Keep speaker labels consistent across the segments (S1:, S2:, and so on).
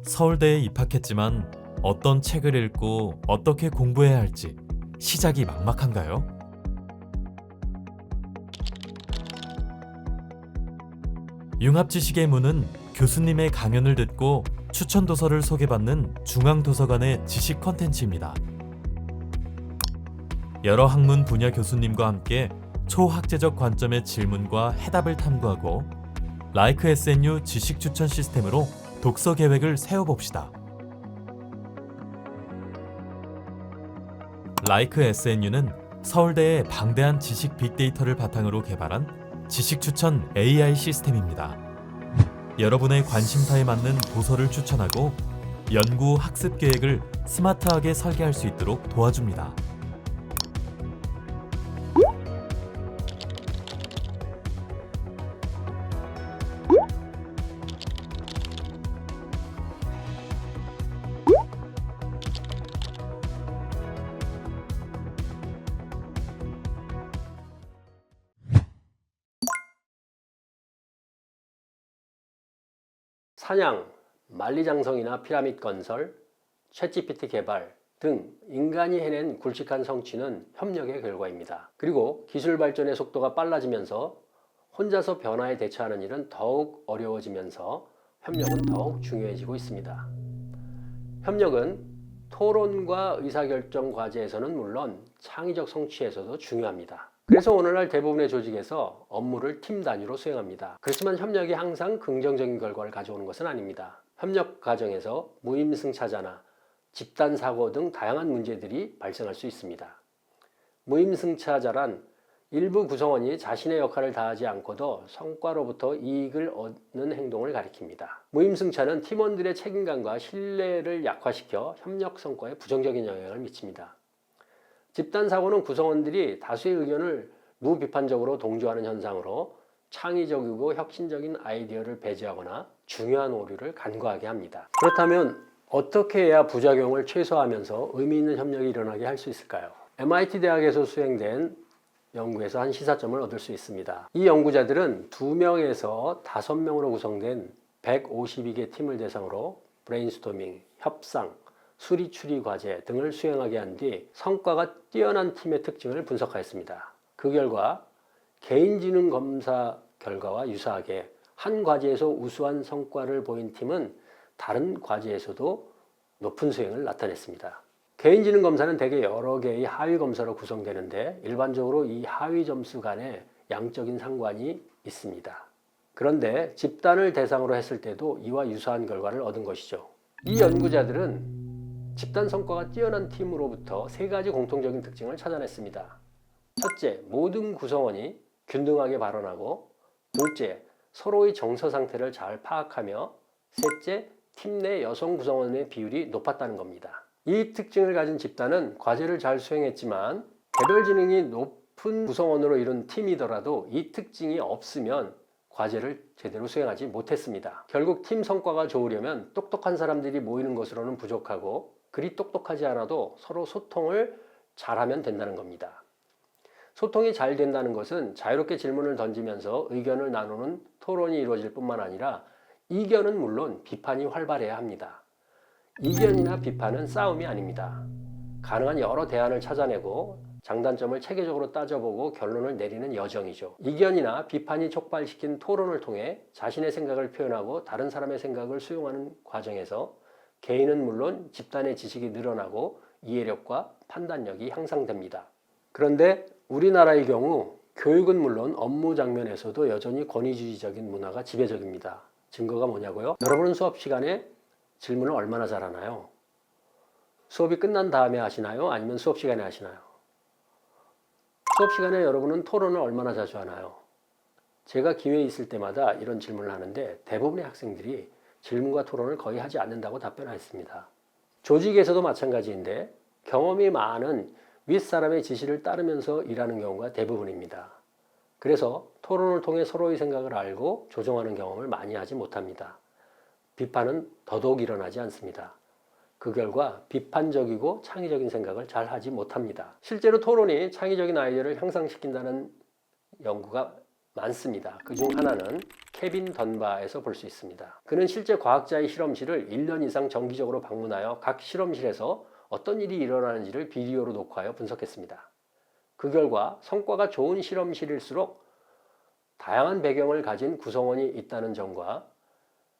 S1: 서울대에 입학했지만 어떤 책을 읽고 어떻게 공부해야 할지 시작이 막막한가요? 융합지식의 문은 교수님의 강연을 듣고 추천 도서를 소개받는 중앙도서관의 지식 콘텐츠입니다. 여러 학문 분야 교수님과 함께 초학제적 관점의 질문과 해답을 탐구하고 라이크 SNU 지식 추천 시스템으로 독서 계획을 세워봅시다. 라이크 SNU는 서울대의 방대한 지식 빅데이터를 바탕으로 개발한 지식 추천 AI 시스템입니다. 여러분의 관심사에 맞는 도서를 추천하고 연구 학습 계획을 스마트하게 설계할 수 있도록 도와줍니다.
S2: 사냥, 만리장성이나 피라미드 건설, 챗GPT 개발 등 인간이 해낸 굵직한 성취는 협력의 결과입니다. 그리고 기술 발전의 속도가 빨라지면서 혼자서 변화에 대처하는 일은 더욱 어려워지면서 협력은 더욱 중요해지고 있습니다. 협력은 토론과 의사결정 과제에서는 물론 창의적 성취에서도 중요합니다. 그래서 오늘날 대부분의 조직에서 업무를 팀 단위로 수행합니다. 그렇지만 협력이 항상 긍정적인 결과를 가져오는 것은 아닙니다. 협력 과정에서 무임승차자나 집단 사고 등 다양한 문제들이 발생할 수 있습니다. 무임승차자란 일부 구성원이 자신의 역할을 다하지 않고도 성과로부터 이익을 얻는 행동을 가리킵니다. 무임승차는 팀원들의 책임감과 신뢰를 약화시켜 협력 성과에 부정적인 영향을 미칩니다. 집단 사고는 구성원들이 다수의 의견을 무비판적으로 동조하는 현상으로 창의적이고 혁신적인 아이디어를 배제하거나 중요한 오류를 간과하게 합니다. 그렇다면 어떻게 해야 부작용을 최소화하면서 의미 있는 협력이 일어나게 할 수 있을까요? MIT 대학에서 수행된 연구에서 한 시사점을 얻을 수 있습니다. 이 연구자들은 2명에서 5명으로 구성된 152개 팀을 대상으로 브레인스토밍, 협상, 수리 추리 과제 등을 수행하게 한 뒤 성과가 뛰어난 팀의 특징을 분석하였습니다. 그 결과 개인지능 검사 결과와 유사하게 한 과제에서 우수한 성과를 보인 팀은 다른 과제에서도 높은 수행을 나타냈습니다. 개인지능 검사는 대개 여러 개의 하위 검사로 구성되는데 일반적으로 이 하위 점수 간에 양적인 상관이 있습니다. 그런데 집단을 대상으로 했을 때도 이와 유사한 결과를 얻은 것이죠. 이 연구자들은 집단 성과가 뛰어난 팀으로부터 3가지 공통적인 특징을 찾아냈습니다. 첫째, 모든 구성원이 균등하게 발언하고, 둘째, 서로의 정서 상태를 잘 파악하며, 셋째, 팀 내 여성 구성원의 비율이 높았다는 겁니다. 이 특징을 가진 집단은 과제를 잘 수행했지만 개별 지능이 높은 구성원으로 이룬 팀이더라도 이 특징이 없으면 과제를 제대로 수행하지 못했습니다. 결국 팀 성과가 좋으려면 똑똑한 사람들이 모이는 것으로는 부족하고 그리 똑똑하지 않아도 서로 소통을 잘하면 된다는 겁니다. 소통이 잘 된다는 것은 자유롭게 질문을 던지면서 의견을 나누는 토론이 이루어질 뿐만 아니라 이견은 물론 비판이 활발해야 합니다. 이견이나 비판은 싸움이 아닙니다. 가능한 여러 대안을 찾아내고 장단점을 체계적으로 따져보고 결론을 내리는 여정이죠. 이견이나 비판이 촉발시킨 토론을 통해 자신의 생각을 표현하고 다른 사람의 생각을 수용하는 과정에서 개인은 물론 집단의 지식이 늘어나고 이해력과 판단력이 향상됩니다. 그런데 우리나라의 경우 교육은 물론 업무 장면에서도 여전히 권위주의적인 문화가 지배적입니다. 증거가 뭐냐고요? 여러분은 수업 시간에 질문을 얼마나 잘하나요? 수업이 끝난 다음에 하시나요? 아니면 수업 시간에 하시나요? 수업 시간에 여러분은 토론을 얼마나 자주 하나요? 제가 기회 있을 때마다 이런 질문을 하는데 대부분의 학생들이 질문과 토론을 거의 하지 않는다고 답변하였습니다. 조직에서도 마찬가지인데 경험이 많은 윗사람의 지시를 따르면서 일하는 경우가 대부분입니다. 그래서 토론을 통해 서로의 생각을 알고 조정하는 경험을 많이 하지 못합니다. 비판은 더더욱 일어나지 않습니다. 그 결과 비판적이고 창의적인 생각을 잘 하지 못합니다. 실제로 토론이 창의적인 아이디어를 향상시킨다는 연구가 많습니다. 그중 하나는 케빈 던바에서 볼 수 있습니다. 그는 실제 과학자의 실험실을 1년 이상 정기적으로 방문하여 각 실험실에서 어떤 일이 일어나는지를 비디오로 녹화하여 분석했습니다. 그 결과 성과가 좋은 실험실일수록 다양한 배경을 가진 구성원이 있다는 점과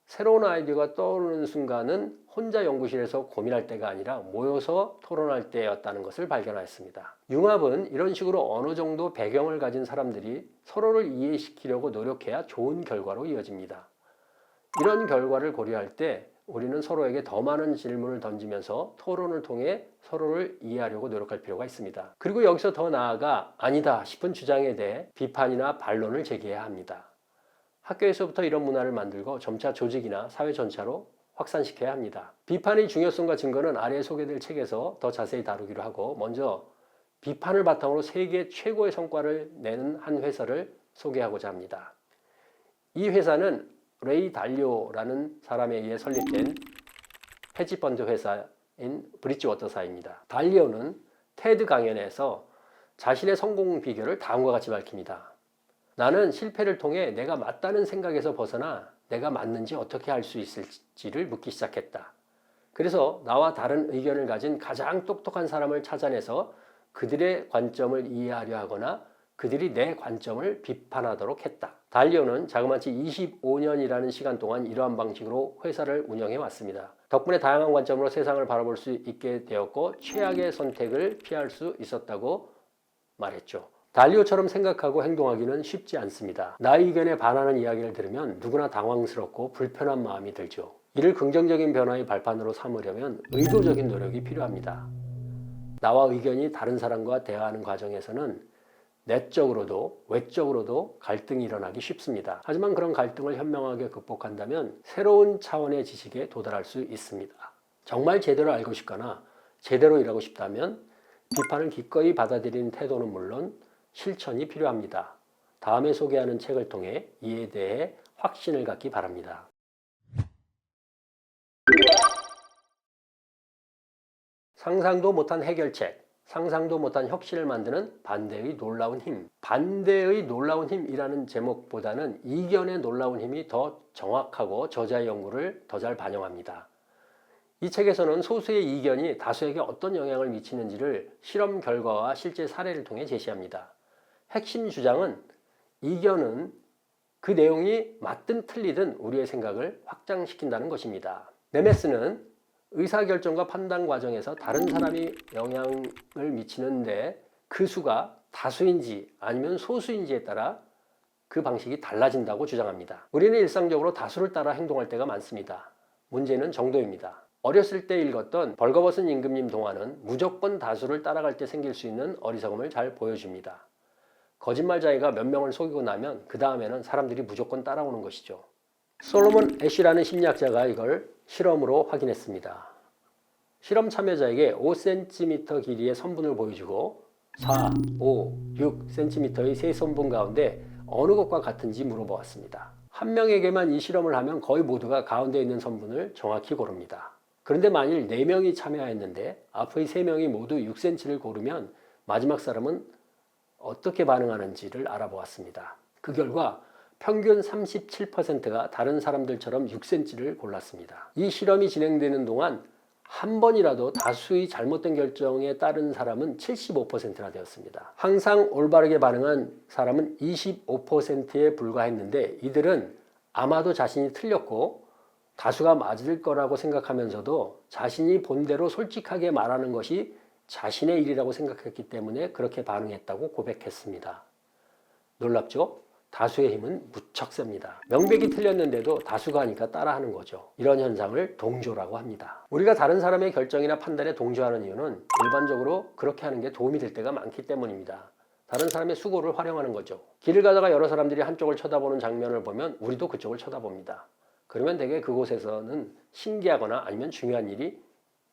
S2: 새로운 아이디어가 떠오르는 순간은 혼자 연구실에서 고민할 때가 아니라 모여서 토론할 때였다는 것을 발견하였습니다. 융합은 이런 식으로 어느 정도 배경을 가진 사람들이 서로를 이해시키려고 노력해야 좋은 결과로 이어집니다. 이런 결과를 고려할 때 우리는 서로에게 더 많은 질문을 던지면서 토론을 통해 서로를 이해하려고 노력할 필요가 있습니다. 그리고 여기서 더 나아가 아니다 싶은 주장에 대해 비판이나 반론을 제기해야 합니다. 학교에서부터 이런 문화를 만들고 점차 조직이나 사회 전체로 확산시켜야 합니다. 비판의 중요성과 증거는 아래에 소개될 책에서 더 자세히 다루기로 하고, 먼저 비판을 바탕으로 세계 최고의 성과를 내는 한 회사를 소개하고자 합니다. 이 회사는 레이 달리오라는 사람에 의해 설립된 헤지펀드 회사인 브릿지워터사입니다. 달리오는 테드 강연에서 자신의 성공 비결을 다음과 같이 밝힙니다. 나는 실패를 통해 내가 맞다는 생각에서 벗어나 내가 맞는지 어떻게 알 수 있을지를 묻기 시작했다. 그래서 나와 다른 의견을 가진 가장 똑똑한 사람을 찾아내서 그들의 관점을 이해하려 하거나 그들이 내 관점을 비판하도록 했다. 달리오는 자그마치 25년이라는 시간 동안 이러한 방식으로 회사를 운영해 왔습니다. 덕분에 다양한 관점으로 세상을 바라볼 수 있게 되었고 최악의 선택을 피할 수 있었다고 말했죠. 달리오처럼 생각하고 행동하기는 쉽지 않습니다. 나의 의견에 반하는 이야기를 들으면 누구나 당황스럽고 불편한 마음이 들죠. 이를 긍정적인 변화의 발판으로 삼으려면 의도적인 노력이 필요합니다. 나와 의견이 다른 사람과 대화하는 과정에서는 내적으로도 외적으로도 갈등이 일어나기 쉽습니다. 하지만 그런 갈등을 현명하게 극복한다면 새로운 차원의 지식에 도달할 수 있습니다. 정말 제대로 알고 싶거나 제대로 일하고 싶다면 비판을 기꺼이 받아들이는 태도는 물론 실천이 필요합니다. 다음에 소개하는 책을 통해 이에 대해 확신을 갖기 바랍니다. 상상도 못한 해결책, 상상도 못한 혁신을 만드는 반대의 놀라운 힘. 반대의 놀라운 힘이라는 제목보다는 이견의 놀라운 힘이 더 정확하고 저자의 연구를 더 잘 반영합니다. 이 책에서는 소수의 이견이 다수에게 어떤 영향을 미치는지를 실험 결과와 실제 사례를 통해 제시합니다. 핵심 주장은 이견은 그 내용이 맞든 틀리든 우리의 생각을 확장시킨다는 것입니다. 네메스는 의사결정과 판단 과정에서 다른 사람이 영향을 미치는데 그 수가 다수인지 아니면 소수인지에 따라 그 방식이 달라진다고 주장합니다. 우리는 일상적으로 다수를 따라 행동할 때가 많습니다. 문제는 정도입니다. 어렸을 때 읽었던 벌거벗은 임금님 동화는 무조건 다수를 따라갈 때 생길 수 있는 어리석음을 잘 보여줍니다. 거짓말쟁이가 몇 명을 속이고 나면 그 다음에는 사람들이 무조건 따라오는 것이죠. 솔로몬 애쉬라는 심리학자가 이걸 실험으로 확인했습니다. 실험 참여자에게 5cm 길이의 선분을 보여주고 4, 5, 6cm의 세 선분 가운데 어느 것과 같은지 물어보았습니다. 한 명에게만 이 실험을 하면 거의 모두가 가운데 있는 선분을 정확히 고릅니다. 그런데 만일 4명이 참여했는데 앞의 3명이 모두 6cm를 고르면 마지막 사람은 어떻게 반응하는지를 알아보았습니다. 그 결과 평균 37%가 다른 사람들처럼 6cm를 골랐습니다. 이 실험이 진행되는 동안 한 번이라도 다수의 잘못된 결정에 따른 사람은 75%나 되었습니다. 항상 올바르게 반응한 사람은 25%에 불과했는데 이들은 아마도 자신이 틀렸고 다수가 맞을 거라고 생각하면서도 자신이 본대로 솔직하게 말하는 것이 자신의 일이라고 생각했기 때문에 그렇게 반응했다고 고백했습니다. 놀랍죠? 다수의 힘은 무척 셉니다. 명백히 틀렸는데도 다수가 하니까 따라하는 거죠. 이런 현상을 동조라고 합니다. 우리가 다른 사람의 결정이나 판단에 동조하는 이유는 일반적으로 그렇게 하는 게 도움이 될 때가 많기 때문입니다. 다른 사람의 수고를 활용하는 거죠. 길을 가다가 여러 사람들이 한쪽을 쳐다보는 장면을 보면 우리도 그쪽을 쳐다봅니다. 그러면 대개 그곳에서는 신기하거나 아니면 중요한 일이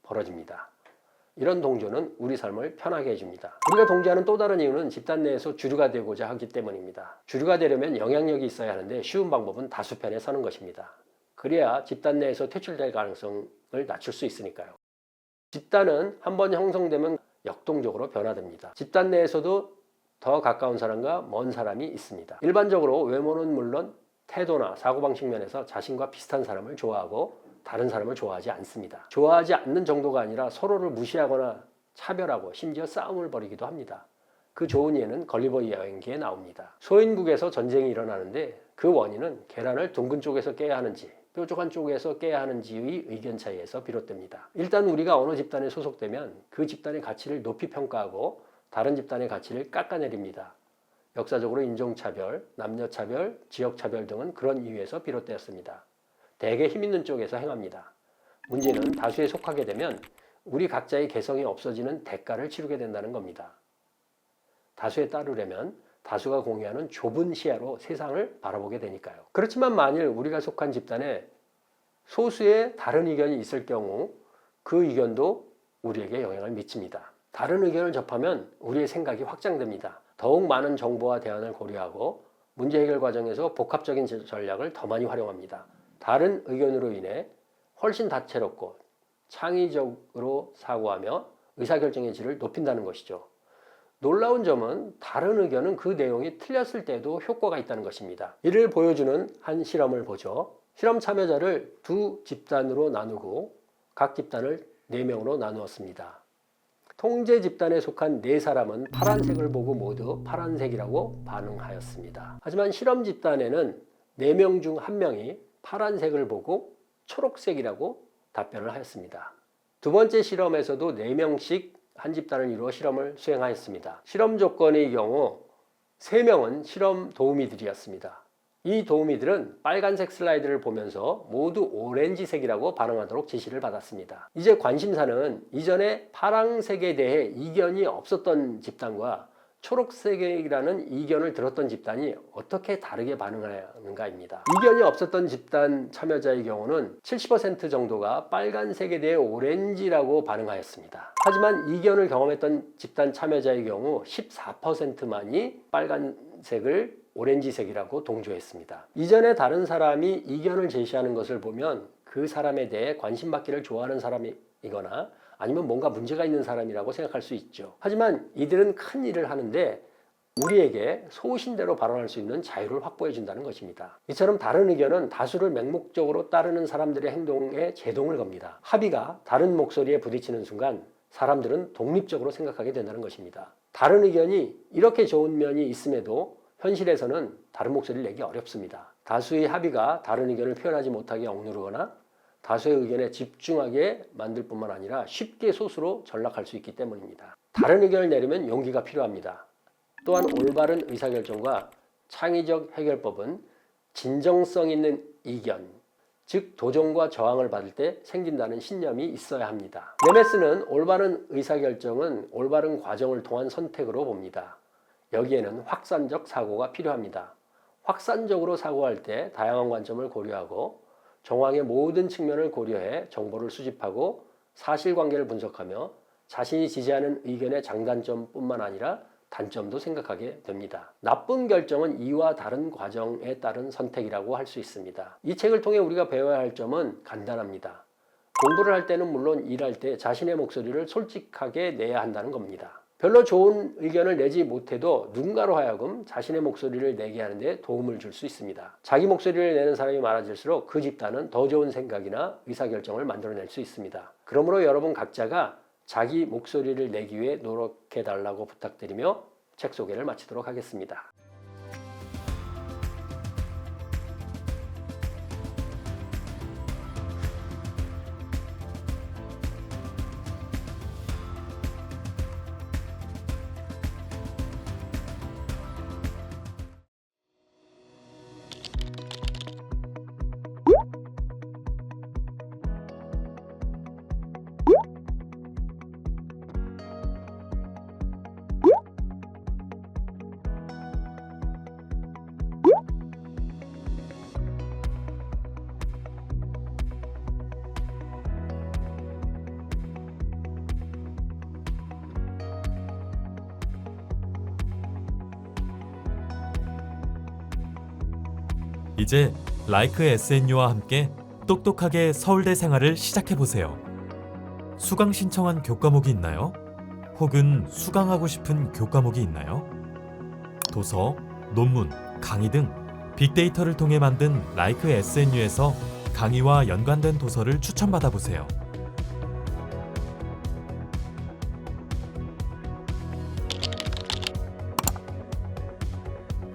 S2: 벌어집니다. 이런 동조는 우리 삶을 편하게 해줍니다. 우리가 동조하는 또 다른 이유는 집단 내에서 주류가 되고자 하기 때문입니다. 주류가 되려면 영향력이 있어야 하는데 쉬운 방법은 다수 편에 서는 것입니다. 그래야 집단 내에서 퇴출될 가능성을 낮출 수 있으니까요. 집단은 한번 형성되면 역동적으로 변화됩니다. 집단 내에서도 더 가까운 사람과 먼 사람이 있습니다. 일반적으로 외모는 물론 태도나 사고방식 면에서 자신과 비슷한 사람을 좋아하고 다른 사람을 좋아하지 않습니다. 좋아하지 않는 정도가 아니라 서로를 무시하거나 차별하고 심지어 싸움을 벌이기도 합니다. 그 좋은 예는 걸리버 여행기에 나옵니다. 소인국에서 전쟁이 일어나는데 그 원인은 계란을 둥근 쪽에서 깨야 하는지 뾰족한 쪽에서 깨야 하는지의 의견 차이에서 비롯됩니다. 일단 우리가 어느 집단에 소속되면 그 집단의 가치를 높이 평가하고 다른 집단의 가치를 깎아내립니다. 역사적으로 인종차별, 남녀차별, 지역차별 등은 그런 이유에서 비롯되었습니다. 대개 힘 있는 쪽에서 행합니다. 문제는 다수에 속하게 되면 우리 각자의 개성이 없어지는 대가를 치르게 된다는 겁니다. 다수에 따르려면 다수가 공유하는 좁은 시야로 세상을 바라보게 되니까요. 그렇지만 만일 우리가 속한 집단에 소수의 다른 의견이 있을 경우 그 의견도 우리에게 영향을 미칩니다. 다른 의견을 접하면 우리의 생각이 확장됩니다. 더욱 많은 정보와 대안을 고려하고 문제 해결 과정에서 복합적인 전략을 더 많이 활용합니다. 다른 의견으로 인해 훨씬 다채롭고 창의적으로 사고하며 의사결정의 질을 높인다는 것이죠. 놀라운 점은 다른 의견은 그 내용이 틀렸을 때도 효과가 있다는 것입니다. 이를 보여주는 한 실험을 보죠. 실험 참여자를 두 집단으로 나누고 각 집단을 4명으로 나누었습니다. 통제 집단에 속한 4사람은 파란색을 보고 모두 파란색이라고 반응하였습니다. 하지만 실험 집단에는 4명 중 1명이 파란색을 보고 초록색이라고 답변을 하였습니다. 두 번째 실험에서도 4명씩 한 집단을 이루어 실험을 수행하였습니다. 실험 조건의 경우 3명은 실험 도우미들이었습니다. 이 도우미들은 빨간색 슬라이드를 보면서 모두 오렌지색이라고 반응하도록 지시를 받았습니다. 이제 관심사는 이전에 파란색에 대해 이견이 없었던 집단과 초록색이라는 이견을 들었던 집단이 어떻게 다르게 반응하는가입니다. 이견이 없었던 집단 참여자의 경우는 70% 정도가 빨간색에 대해 오렌지라고 반응하였습니다. 하지만 이견을 경험했던 집단 참여자의 경우 14%만이 빨간색을 오렌지색이라고 동조했습니다. 이전에 다른 사람이 이견을 제시하는 것을 보면 그 사람에 대해 관심 받기를 좋아하는 사람이거나 아니면 뭔가 문제가 있는 사람이라고 생각할 수 있죠. 하지만 이들은 큰 일을 하는데 우리에게 소신대로 발언할 수 있는 자유를 확보해 준다는 것입니다. 이처럼 다른 의견은 다수를 맹목적으로 따르는 사람들의 행동에 제동을 겁니다. 합의가 다른 목소리에 부딪히는 순간 사람들은 독립적으로 생각하게 된다는 것입니다. 다른 의견이 이렇게 좋은 면이 있음에도 현실에서는 다른 목소리를 내기 어렵습니다. 다수의 합의가 다른 의견을 표현하지 못하게 억누르거나 다수의 의견에 집중하게 만들 뿐만 아니라 쉽게 소수로 전락할 수 있기 때문입니다. 다른 의견을 내려면 용기가 필요합니다. 또한 올바른 의사결정과 창의적 해결법은 진정성 있는 이견, 즉 도전과 저항을 받을 때 생긴다는 신념이 있어야 합니다. 네메스는 올바른 의사결정은 올바른 과정을 통한 선택으로 봅니다. 여기에는 확산적 사고가 필요합니다. 확산적으로 사고할 때 다양한 관점을 고려하고 정황의 모든 측면을 고려해 정보를 수집하고 사실관계를 분석하며 자신이 지지하는 의견의 장단점뿐만 아니라 단점도 생각하게 됩니다. 나쁜 결정은 이와 다른 과정에 따른 선택이라고 할 수 있습니다. 이 책을 통해 우리가 배워야 할 점은 간단합니다. 공부를 할 때는 물론 일할 때 자신의 목소리를 솔직하게 내야 한다는 겁니다. 별로 좋은 의견을 내지 못해도 누군가로 하여금 자신의 목소리를 내게 하는 데 도움을 줄 수 있습니다. 자기 목소리를 내는 사람이 많아질수록 그 집단은 더 좋은 생각이나 의사결정을 만들어낼 수 있습니다. 그러므로 여러분 각자가 자기 목소리를 내기 위해 노력해달라고 부탁드리며 책 소개를 마치도록 하겠습니다.
S1: 이제 라이크 SNU와 함께 똑똑하게 서울대 생활을 시작해보세요. 수강 신청한 교과목이 있나요? 혹은 수강하고 싶은 교과목이 있나요? 도서, 논문, 강의 등 빅데이터를 통해 만든 라이크 SNU에서 강의와 연관된 도서를 추천받아 보세요.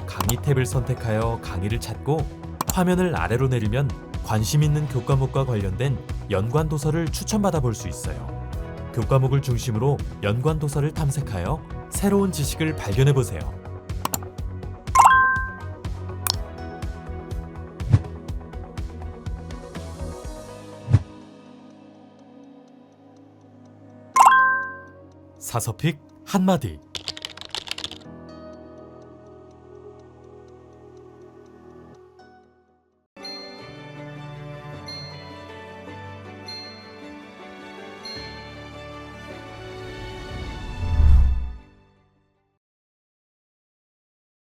S1: 강의 탭을 선택하여 강의를 찾고 화면을 아래로 내리면 관심 있는 교과목과 관련된 연관 도서를 추천받아 볼 수 있어요. 교과목을 중심으로 연관 도서를 탐색하여 새로운 지식을 발견해 보세요. 사서픽 한마디.